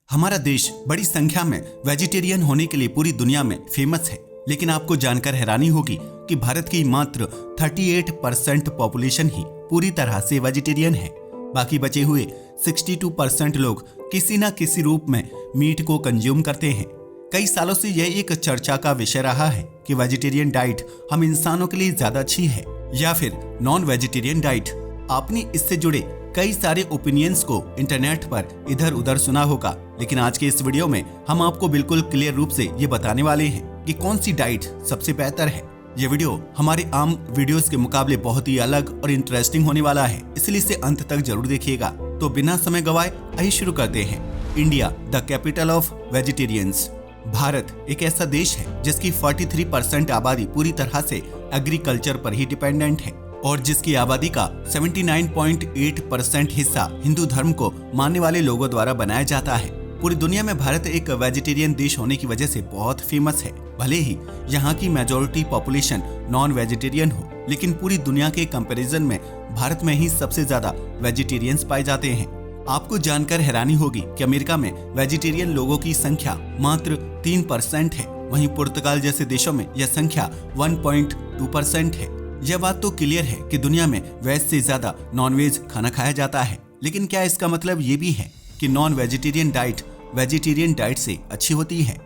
हमारा देश बड़ी संख्या में वेजिटेरियन होने के लिए पूरी दुनिया में फेमस है, लेकिन आपको जानकर हैरानी होगी कि भारत की मात्र 38% पॉपुलेशन ही पूरी तरह से वेजिटेरियन है। बाकी बचे हुए 62% लोग किसी न किसी रूप में मीट को कंज्यूम करते हैं। कई सालों से यह एक चर्चा का विषय रहा है कि वेजिटेरियन डाइट हम इंसानों के लिए ज्यादा अच्छी है या फिर नॉन वेजिटेरियन डाइट। आपने इससे जुड़े कई सारे ओपिनियंस को इंटरनेट पर इधर उधर सुना होगा, लेकिन आज के इस वीडियो में हम आपको बिल्कुल क्लियर रूप से ये बताने वाले हैं कि कौन सी डाइट सबसे बेहतर है। ये वीडियो हमारे आम वीडियोस के मुकाबले बहुत ही अलग और इंटरेस्टिंग होने वाला है, इसलिए इसे अंत तक जरूर देखिएगा। तो बिना समय गवाए आइए शुरू करते हैं। India the capital of vegetarians. Bharat एक ऐसा देश है जिसकी 43% आबादी पूरी तरह से एग्रीकल्चर पर ही डिपेंडेंट है और जिसकी आबादी का 79.8% हिस्सा हिंदू धर्म को मानने वाले लोगों द्वारा बनाया जाता है। पूरी दुनिया में भारत एक वेजिटेरियन देश होने की वजह से बहुत फेमस है। भले ही यहाँ की मेजॉरिटी पॉपुलेशन नॉन वेजिटेरियन हो, लेकिन पूरी दुनिया के कंपैरिजन में भारत में ही सबसे ज्यादा वेजिटेरियंस पाए जाते हैं। आपको जानकर हैरानी होगी कि अमेरिका में वेजिटेरियन लोगों की संख्या मात्र 3% है, वहीं पुर्तगाल जैसे देशों में यह संख्या 1.2% है। यह बात तो क्लियर है कि दुनिया में वेज से ज्यादा नॉनवेज खाना खाया जाता है, लेकिन क्या इसका मतलब ये भी है कि non vegetarian diet vegetarian diet से अच्छी होती है?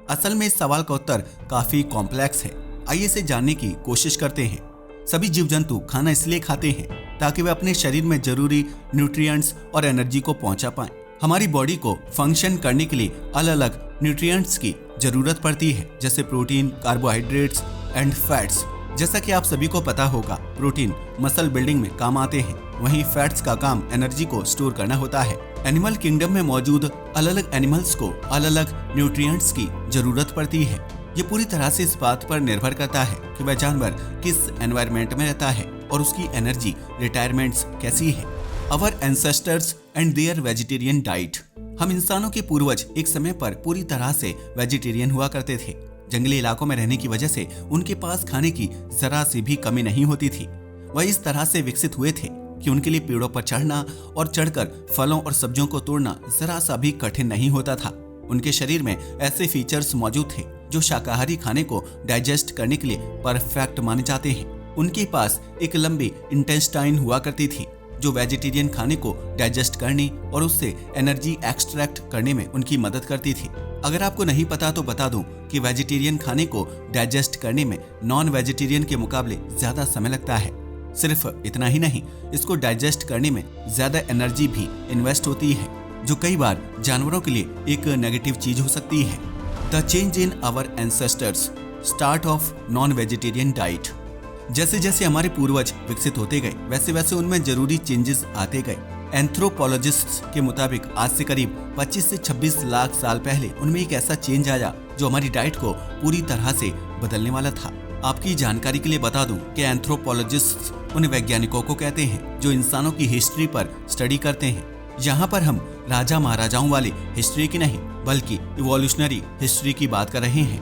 असल में इस सवाल का उत्तर काफी कॉम्प्लेक्स है। आइए इसे जानने की कोशिश करते हैं। सभी जीव जंतु खाना इसलिए खाते हैं ताकि वे अपने शरीर में जरूरी न्यूट्रिएंट्स और एनर्जी को पहुंचा पाएं। हमारी बॉडी को फंक्शन करने के लिए अलग अलग न्यूट्रिएंट्स की जरूरत पड़ती है, जैसे प्रोटीन, कार्बोहाइड्रेट्स एंड फैट्स। जैसा कि आप सभी को पता होगा, प्रोटीन मसल बिल्डिंग में काम आते हैं, वहीं फैट्स का काम एनर्जी को स्टोर करना होता है। एनिमल किंगडम में मौजूद अलग अलग एनिमल्स को अलग अलग न्यूट्रिएंट्स की जरूरत पड़ती है। ये पूरी तरह से इस बात पर निर्भर करता है कि वह जानवर किस एनवायरनमेंट में रहता है और उसकी एनर्जी रिक्वायरमेंट्स कैसी है। Our ancestors and their vegetarian diet. हम इंसानों के पूर्वज एक समय पर पूरी तरह से वेजिटेरियन हुआ करते थे। जंगली इलाकों में रहने की वजह से उनके पास खाने की जरा सी भी कमी नहीं होती थी। वह इस तरह से विकसित हुए थे कि उनके लिए पेड़ों पर चढ़ना और चढ़कर फलों और सब्जियों को तोड़ना जरा सा भी कठिन नहीं होता था। उनके शरीर में ऐसे फीचर्स मौजूद थे जो शाकाहारी खाने को डाइजेस्ट करने के लिए परफेक्ट माने जाते हैं। उनके पास एक लंबी इंटेस्टाइन हुआ करती थी जो वेजिटेरियन खाने को डाइजेस्ट करने और उससे एनर्जी एक्सट्रैक्ट करने में उनकी मदद करती थी। अगर आपको नहीं पता तो बता दूं कि वेजिटेरियन खाने को डाइजेस्ट करने में नॉन वेजिटेरियन के मुकाबले ज्यादा समय लगता है। सिर्फ इतना ही नहीं, इसको डाइजेस्ट करने में ज्यादा एनर्जी भी इन्वेस्ट होती है, जो कई बार जानवरों के लिए एक नेगेटिव चीज हो सकती है। The change in our ancestors, start of non vegetarian diet. जैसे जैसे हमारे पूर्वज विकसित होते गए, वैसे वैसे उनमें जरूरी चेंजेस आते गए। एंथ्रोपोलॉजिस्ट्स के मुताबिक आज से करीब 25 से 26 लाख साल पहले उनमें एक ऐसा चेंज आया जो हमारी डाइट को पूरी तरह से बदलने वाला था। आपकी जानकारी के लिए बता दूं कि एंथ्रोपोलॉजिस्ट्स उन वैज्ञानिकों को कहते हैं जो इंसानों की हिस्ट्री पर स्टडी करते हैं। यहाँ पर हम राजा महाराजाओं वाली हिस्ट्री की नहीं, बल्कि इवोल्यूशनरी हिस्ट्री की बात कर रहे हैं।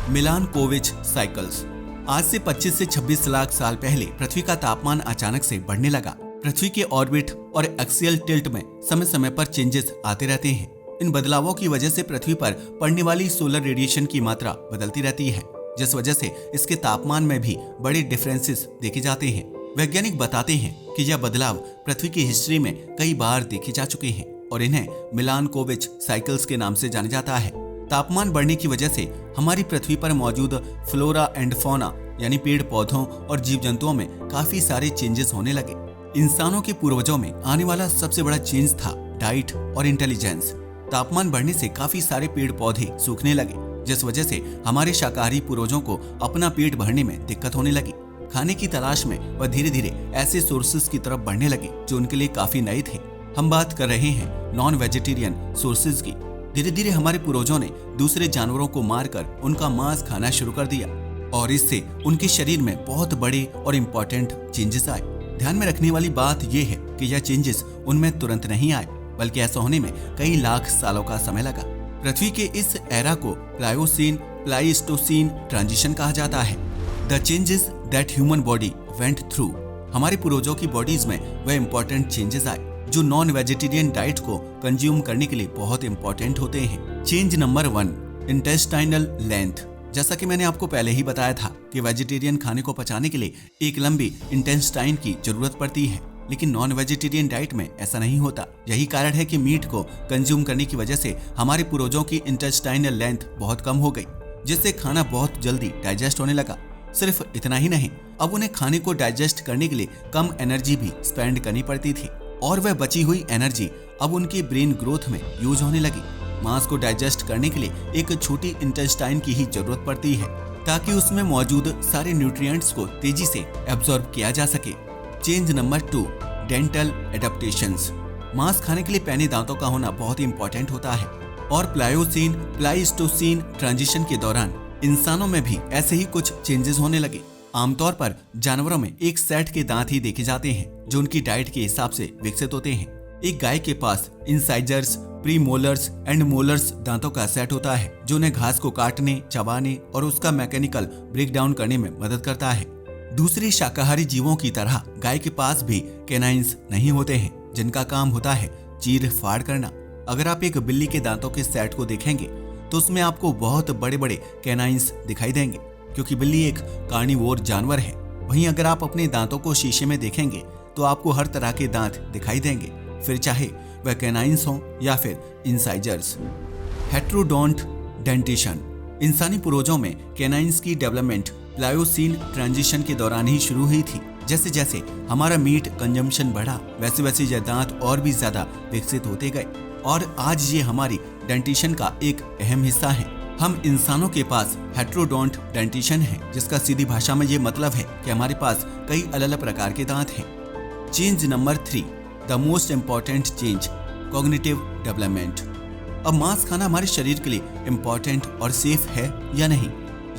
मिलानकोविच साइकिल्स। आज से 25 से 26 लाख साल पहले पृथ्वी का तापमान अचानक से बढ़ने लगा। पृथ्वी के ऑर्बिट और एक्सियल टिल्ट में समय समय पर चेंजेस आते रहते हैं। इन बदलावों की वजह से पृथ्वी पर पड़ने वाली सोलर रेडिएशन की मात्रा बदलती रहती है, जिस वजह से इसके तापमान में भी बड़े डिफरेंसेस देखे जाते हैं। वैज्ञानिक बताते हैं कि यह बदलाव पृथ्वी की हिस्ट्री में कई बार देखे जा चुके हैं और इन्हें मिलानकोविच साइकिल्स के नाम से जाना जाता है। तापमान बढ़ने की वजह से हमारी पृथ्वी पर मौजूद फ्लोरा एंड फौना यानी पेड़ पौधों और जीव जंतुओं में काफी सारे चेंजेस होने लगे। इंसानों के पूर्वजों में आने वाला सबसे बड़ा चेंज था डाइट और इंटेलिजेंस। तापमान बढ़ने से काफी सारे पेड़ पौधे सूखने लगे, जिस वजह से हमारे शाकाहारी पूर्वजों को अपना पेट भरने में दिक्कत होने लगी। खाने की तलाश में वह धीरे धीरे ऐसे सोर्सेज की तरफ बढ़ने लगे जो उनके लिए काफी नए थे। हम बात कर रहे हैं नॉन वेजिटेरियन सोर्सेज की। धीरे धीरे हमारे पूर्वजों ने दूसरे जानवरों को मारकर उनका मांस खाना शुरू कर दिया और इससे उनके शरीर में बहुत बड़े और इम्पोर्टेंट चेंजेस आए। ध्यान में रखने वाली बात यह है कि यह चेंजेस उनमें तुरंत नहीं आए, बल्कि ऐसा होने में कई लाख सालों का समय लगा। पृथ्वी के इस एरा को प्लायोसीन प्लाइस्टोसीन ट्रांजिशन कहा जाता है। The changes that human body went through. हमारे पूर्वजों की बॉडीज में वह इंपॉर्टेंट चेंजेस आए जो नॉन वेजिटेरियन डाइट को कंज्यूम करने के लिए बहुत इंपॉर्टेंट होते हैं। Change number 1, intestinal length. जैसा कि मैंने आपको पहले ही बताया था कि वेजिटेरियन खाने को पचाने के लिए एक लंबी इंटेस्टाइन की जरूरत पड़ती है, लेकिन नॉन वेजिटेरियन डाइट में ऐसा नहीं होता। यही कारण है कि मीट को कंज्यूम करने की वजह से हमारे पूर्वजों की इंटेस्टाइनल लेंथ बहुत कम हो गई, जिससे खाना बहुत जल्दी डाइजेस्ट होने लगा। सिर्फ इतना ही नहीं, अब उन्हें खाने को डाइजेस्ट करने के लिए कम एनर्जी भी स्पेंड करनी पड़ती थी और वह बची हुई एनर्जी अब उनकी ब्रेन ग्रोथ में यूज होने लगी। मांस को डाइजेस्ट करने के लिए एक छोटी इंटेस्टाइन की ही जरूरत पड़ती है ताकि उसमें मौजूद सारे न्यूट्रिएंट्स को तेजी से एब्जॉर्ब किया जा सके। Change number 2, dental adaptations. मांस खाने के लिए पैने दांतों का होना बहुत ही इंपॉर्टेंट होता है और प्लायोसीन प्लाइस्टोसीन ट्रांजिशन के दौरान इंसानों में भी ऐसे ही कुछ चेंजेस होने लगे। आमतौर पर जानवरों में एक सेट के दांत ही देखे जाते हैं जो उनकी डाइट के हिसाब से विकसित होते हैं। एक गाय के पास इंसाइजर्स, प्रीमोलर्स एंड मोलर्स दांतों का सेट होता है जो उन्हें घास को काटने, चबाने और उसका मैकेनिकल ब्रेक डाउन करने में मदद करता है। दूसरे शाकाहारी जीवों की तरह गाय के पास भी कैनाइंस नहीं होते हैं जिनका काम होता है चीर फाड़ करना। अगर आप एक बिल्ली के दांतों के सेट को देखेंगे तो उसमें आपको बहुत बड़े बड़े कैनाइंस दिखाई देंगे क्योंकि बिल्ली एक कार्निवोर जानवर है। वहीं अगर आप अपने दांतों को शीशे में देखेंगे तो आपको हर तरह के दांत दिखाई देंगे, फिर चाहे वह कैनाइंस हों या फिर इंसाइजर्स। Heterodont dentition. इंसानी पूर्वजों में कैनाइंस की डेवलपमेंट प्लायोसीन ट्रांजिशन के दौरान ही शुरू हुई थी। जैसे जैसे हमारा मीट कंजम्पशन बढ़ा वैसे वैसे ये दांत और भी ज्यादा विकसित होते गए और आज ये हमारी डेंटिशन का एक अहम हिस्सा है। हम इंसानों के पास हेट्रोडोंट डेंटिशन है, जिसका सीधी भाषा में ये मतलब है कि हमारे पास कई अलग अलग प्रकार के दांत हैं। Change number 3, the most important change, cognitive development. अब मांस खाना हमारे शरीर के लिए इम्पॉर्टेंट और सेफ है या नहीं,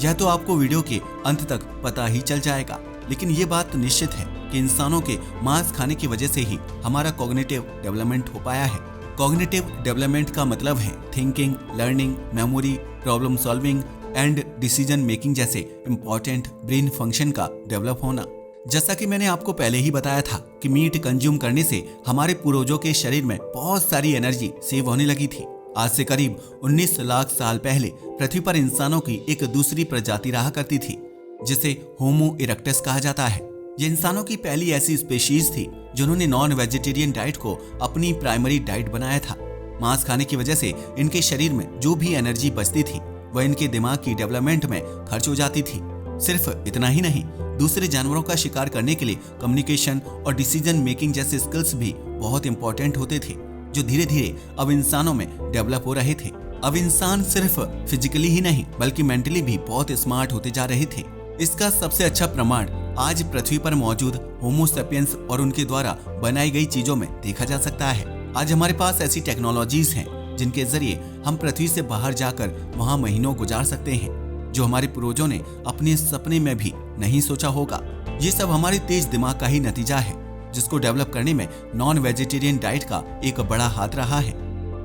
यह तो आपको वीडियो के अंत तक पता ही चल जाएगा, लेकिन ये बात तो निश्चित है कि इंसानों के मांस खाने की वजह से ही हमारा कॉग्निटिव डेवलपमेंट हो पाया है। कॉग्निटिव डेवलपमेंट का मतलब है thinking, learning, memory, problem solving and decision making जैसे इंपॉर्टेंट ब्रेन फंक्शन का डेवलप होना। जैसा कि मैंने आपको पहले ही बताया था कि मीट कंज्यूम करने से हमारे पूर्वजों के शरीर में बहुत सारी एनर्जी सेव होने लगी थी। आज से करीब 19 लाख साल पहले पृथ्वी पर इंसानों की एक दूसरी प्रजाति रहा करती थी जिसे होमो इरेक्टस कहा जाता है। ये इंसानों की पहली ऐसी स्पेशीज थी जिन्होंने नॉन वेजिटेरियन डाइट को अपनी प्राइमरी डाइट बनाया था। मांस खाने की वजह से इनके शरीर में जो भी एनर्जी बचती थी वह इनके दिमाग की डेवलपमेंट में खर्च हो जाती थी। सिर्फ इतना ही नहीं, दूसरे जानवरों का शिकार करने के लिए कम्युनिकेशन और डिसीजन मेकिंग जैसे स्किल्स भी बहुत इंपॉर्टेंट होते थे जो धीरे धीरे अब इंसानों में डेवलप हो रहे थे। अब इंसान सिर्फ फिजिकली ही नहीं बल्कि मेंटली भी बहुत स्मार्ट होते जा रहे थे। इसका सबसे अच्छा प्रमाण आज पृथ्वी पर मौजूद होमो सेपियंस और उनके द्वारा बनाई गई चीजों में देखा जा सकता है। आज हमारे पास ऐसी टेक्नोलॉजीज हैं जिनके जरिए हम पृथ्वी से बाहर जाकर वहां महीनों गुजार सकते हैं, जो हमारे पूर्वजों ने अपने सपने में भी नहीं सोचा होगा। ये सब हमारे तेज दिमाग का ही नतीजा है जिसको डेवलप करने में नॉन वेजिटेरियन डाइट का एक बड़ा हाथ रहा है।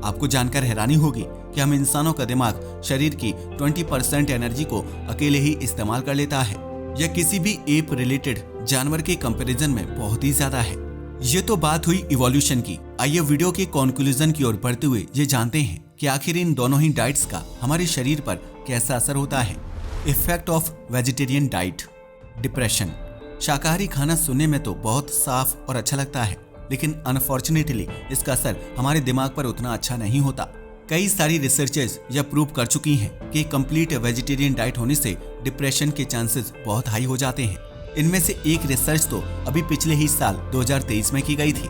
आपको जानकर हैरानी होगी कि हम इंसानों का दिमाग शरीर की 20% एनर्जी को अकेले ही इस्तेमाल कर लेता है। यह किसी भी एप रिलेटेड जानवर के कंपैरिजन में बहुत ही ज्यादा है। ये तो बात हुई इवोल्यूशन की। आइए वीडियो के कंक्लूजन की ओर बढ़ते हुए ये जानते हैं कि आखिर इन दोनों ही डाइट्स का हमारे शरीर पर कैसा असर होता है। Effect of vegetarian diet. Depression. शाकाहारी खाना सुनने में तो बहुत साफ और अच्छा लगता है, लेकिन अनफॉर्चुनेटली इसका असर हमारे दिमाग पर उतना अच्छा नहीं होता। कई सारी रिसर्चर्स यह प्रूव कर चुकी हैं कि कंप्लीट वेजिटेरियन डाइट होने से डिप्रेशन के चांसेस बहुत हाई हो जाते हैं। इनमें से एक रिसर्च तो अभी पिछले ही साल 2023 में की गई थी।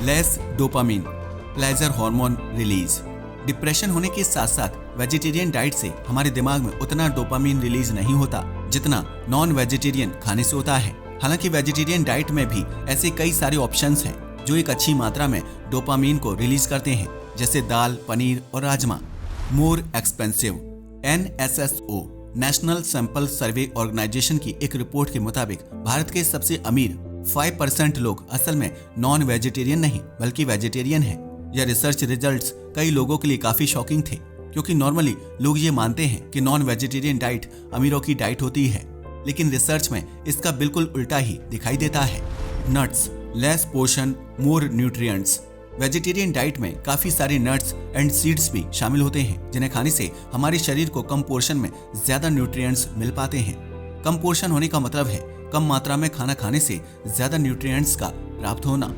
Less dopamine, pleasure hormone release. Depression होने के साथ साथ वेजिटेरियन डाइट से हमारे दिमाग में उतना डोपामिन रिलीज नहीं होता जितना नॉन वेजिटेरियन खाने से होता है। हालांकि वेजिटेरियन डाइट में भी ऐसे कई सारे ऑप्शंस हैं जो एक अच्छी मात्रा में डोपामिन को रिलीज करते हैं, जैसे दाल, पनीर और rajma. More expensive. NSSO national sample survey organisation की एक रिपोर्ट के मुताबिक भारत के सबसे अमीर 5% लोग असल में नॉन वेजिटेरियन नहीं बल्कि वेजिटेरियन हैं। यह रिसर्च रिजल्ट्स कई लोगों के लिए काफी शॉकिंग थे, क्योंकि नॉर्मली लोग ये मानते हैं कि नॉन वेजिटेरियन डाइट अमीरों की डाइट होती है, लेकिन रिसर्च में इसका बिल्कुल उल्टा ही दिखाई देता है। नट्स, लेस पोर्शन मोर न्यूट्रिएंट्स। वेजिटेरियन डाइट में काफी सारे नट्स एंड सीड्स भी शामिल होते हैं, जिन्हें खाने से हमारे शरीर को कम पोर्शन में ज्यादा न्यूट्रिएंट्स मिल पाते हैं। कम पोर्शन होने का मतलब है कम मात्रा में खाना खाने से ज्यादा न्यूट्रिएंट्स का प्राप्त होना।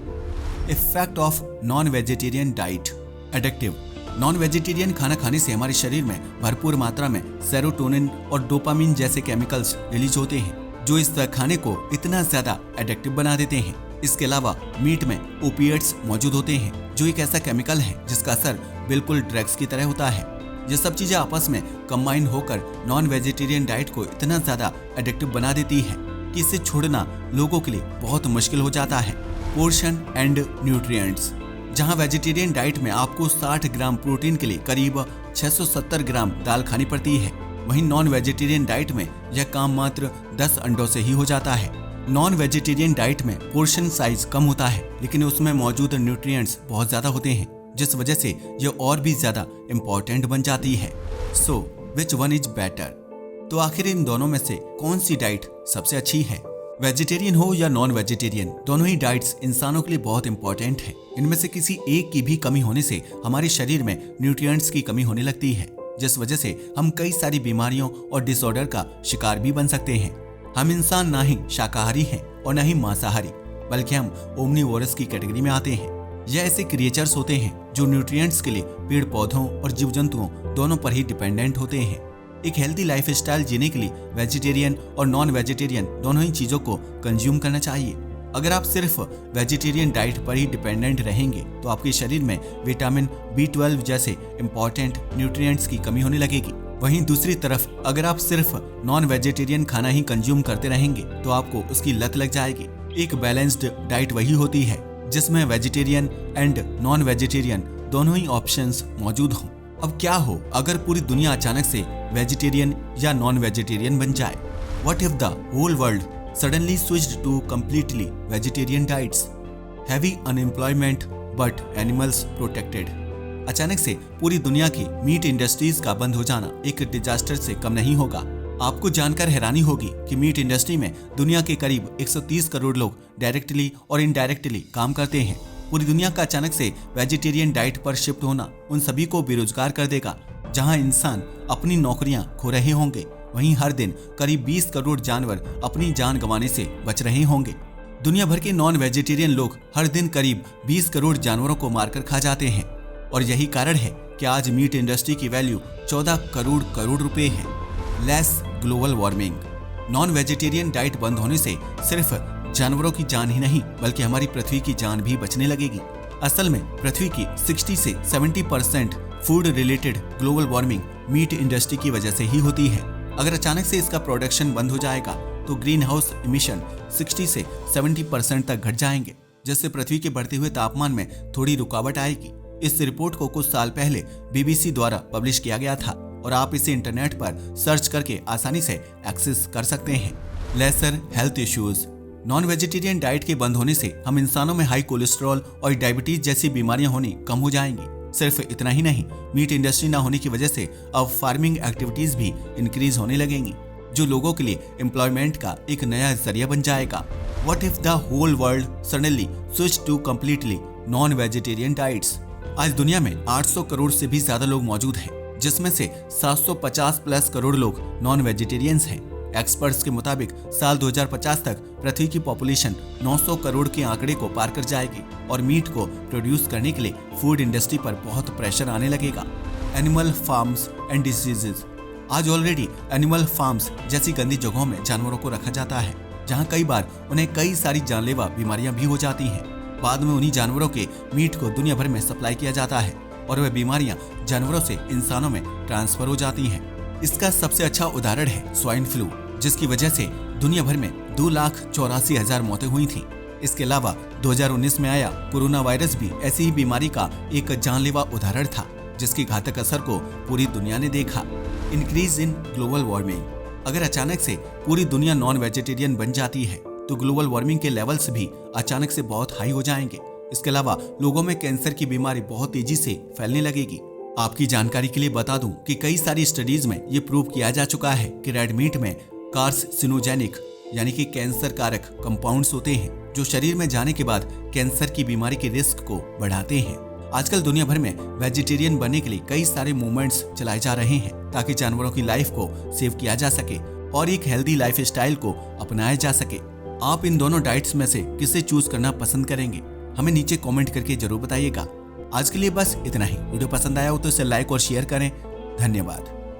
Effect of non vegetarian diet. Addictive. Non vegetarian खाना खाने से हमारे शरीर में भरपूर मात्रा में सेरोटोनिन और डोपामिन जैसे केमिकल्स रिलीज होते हैं, जो इस खाने को इतना ज्यादा एडिक्टिव बना देते हैं। इसके अलावा मीट में ओपिएट्स मौजूद होते हैं, जो एक ऐसा केमिकल है जिसका असर बिल्कुल ड्रग्स की तरह होता है। ये सब चीजें आपस में कंबाइन होकर नॉन वेजिटेरियन डाइट को इतना ज्यादा एडिक्टिव बना देती है कि इसे छोड़ना लोगों के लिए बहुत मुश्किल हो जाता है। Portion and nutrients. जहां वेजिटेरियन डाइट में आपको 60 ग्राम प्रोटीन के लिए करीब 670 ग्राम दाल खानी पड़ती है, वहीं नॉन वेजिटेरियन डाइट में यह काम मात्र 10 अंडों से ही हो जाता है। नॉन वेजिटेरियन डाइट में पोर्शन साइज कम होता है, लेकिन उसमें मौजूद न्यूट्रिएंट्स बहुत ज्यादा होते हैं, जिस वजह से यह और भी ज्यादा इम्पोर्टेंट बन जाती है। सो विच वन इज बेटर? तो आखिर इन दोनों में से कौन सी डाइट सबसे अच्छी है? वेजिटेरियन हो या नॉन वेजिटेरियन, दोनों ही डाइट्स इंसानों के लिए बहुत इंपॉर्टेंट है। इनमें से किसी एक की भी कमी होने से हमारे शरीर में न्यूट्रिएंट्स की कमी होने लगती है, जिस वजह से हम कई सारी बीमारियों और डिसऑर्डर का शिकार भी बन सकते हैं। हम इंसान ना ही शाकाहारी हैं और ना ही मांसाहारी, बल्कि हम ओमनीवोरस की कैटेगरी में आते हैं। यह ऐसे क्रिएचर्स होते हैं जो न्यूट्रिएंट्स के लिए पेड़ पौधों और जीव जंतुओं दोनों पर ही डिपेंडेंट होते हैं। एक हेल्दी लाइफस्टाइल जीने के लिए वेजिटेरियन और नॉन वेजिटेरियन दोनों ही चीजों को कंज्यूम करना चाहिए। अगर आप सिर्फ वेजिटेरियन डाइट पर ही डिपेंडेंट रहेंगे तो आपके शरीर में विटामिन B12 जैसे इंपॉर्टेंट न्यूट्रिएंट्स की कमी होने लगेगी। वहीं दूसरी तरफ अगर आप सिर्फ नॉन वेजिटेरियन खाना ही कंज्यूम करते रहेंगे तो आपको उसकी लत लग जाएगी। एक बैलेंस्ड डाइट वही होती है जिसमें वेजिटेरियन एंड नॉन वेजिटेरियन दोनों ही ऑप्शंस मौजूद हों। अब क्या हो अगर पूरी दुनिया अचानक से वेजिटेरियन या नॉन वेजिटेरियन बन जाए? What if the whole world suddenly switched to completely vegetarian diets? Heavy unemployment but animals protected. अचानक से पूरी दुनिया की मीट इंडस्ट्रीज का बंद हो जाना एक डिजास्टर से कम नहीं होगा। आपको जानकर हैरानी होगी कि मीट इंडस्ट्री में दुनिया के करीब 130 करोड़ लोग डायरेक्टली और इनडायरेक्टली काम करते हैं। पूरी दुनिया का अचानक से वेजिटेरियन डाइट पर शिफ्ट होना उन सभी को बेरोजगार कर देगा। जहां इंसान अपनी नौकरियां खो रहे होंगे, वहीं हर दिन करीब 20 करोड़ जानवर अपनी जान गंवाने से बच रहे होंगे। दुनिया भर के नॉन वेजिटेरियन लोग हर दिन करीब 20 करोड़ जानवरों को मारकर खा जाते हैं और यही कारण है कि आज मीट इंडस्ट्री की वैल्यू 14 करोड़ रुपए है। Less global warming. Non vegetarian diet बंद होने से सिर्फ जानवरों की जान ही नहीं बल्कि हमारी पृथ्वी की जान भी बचने लगेगी। असल में पृथ्वी की 60 से 70% food related global warming meat industry की वजह से ही होती है। अगर अचानक से इसका प्रोडक्शन बंद हो जाएगा तो ग्रीन हाउस इमिशन 60 से 70% तक घट जाएंगे, जिससे पृथ्वी के बढ़ते हुए तापमान में थोड़ी रुकावट आएगी। इस रिपोर्ट को कुछ साल पहले BBC द्वारा पब्लिश किया गया था और आप इसे इंटरनेट पर सर्च करके आसानी से एक्सेस कर सकते हैं। Lesser health issues. Non vegetarian diet के बंद होने से हम इंसानों में हाई कोलेस्ट्रॉल और डायबिटीज जैसी बीमारियां होनी कम हो जाएंगी। सिर्फ इतना ही नहीं, मीट इंडस्ट्री ना होने की वजह से अब फार्मिंग एक्टिविटीज भी इंक्रीज होने लगेंगी, जो लोगों के लिए एम्प्लॉयमेंट का एक नया जरिया बन जाएगा। What if the whole world suddenly switch to completely non vegetarian diets? आज दुनिया में 800 करोड़ से भी ज्यादा लोग मौजूद हैं, जिसमें से 750 प्लस करोड़ लोग नॉन वेजिटेरियंस हैं। एक्सपर्ट्स के मुताबिक साल 2050 तक पृथ्वी की पॉपुलेशन 900 करोड़ के आंकड़े को पार कर जाएगी और मीट को प्रोड्यूस करने के लिए फूड इंडस्ट्री पर बहुत प्रेशर आने लगेगा। Animal farms and diseases. आज ऑलरेडी एनिमल फार्म्स जैसी गंदी जगहों में जानवरों को रखा जाता है, जहां कई बार उन्हें कई सारी जानलेवा बीमारियां भी हो जाती हैं। बाद में उन्हीं जानवरों के मीट को दुनिया भर में सप्लाई किया जाता है और वह बीमारियां जानवरों से इंसानों में ट्रांसफर हो जाती हैं। इसका सबसे अच्छा उदाहरण है स्वाइन फ्लू, जिसकी वजह से दुनिया भर में 2,84,000 मौतें हुई थी। इसके अलावा 2019 में आया कोरोना वायरस भी ऐसी ही बीमारी का एक जानलेवा उदाहरण था, जिसके घातक असर को पूरी दुनिया ने देखा। Increase in global warming. अगर अचानक से पूरी दुनिया नॉन वेजिटेरियन बन जाती है तो ग्लोबल वार्मिंग के लेवल्स भी अचानक से बहुत हाई हो जाएंगे। इसके अलावा लोगों में कैंसर की बीमारी बहुत तेजी से फैलने लगेगी। आपकी जानकारी के लिए बता दूं कि कई सारी स्टडीज में ये प्रूव किया जा चुका है कि रेड मीट में कार्सिनोजेनिक यानी कि कैंसर कारक कंपाउंड्स होते हैं, जो शरीर में जाने के बाद कैंसर की बीमारी के रिस्क को बढ़ाते हैं। आजकल दुनिया भर में वेजिटेरियन बनने के लिए कई सारे मूवमेंट्स चलाए जा रहे हैं ताकि जानवरों की लाइफ को सेव किया जा सके और एक हेल्दी लाइफ स्टाइल को अपनाया जा सके। आप इन दोनों डाइट्स में से किसे चूज करना पसंद करेंगे? हमें नीचे कमेंट करके जरूर बताइएगा। आज के लिए बस इतना ही। वीडियो पसंद आया हो तो इसे लाइक और शेयर करें। धन्यवाद।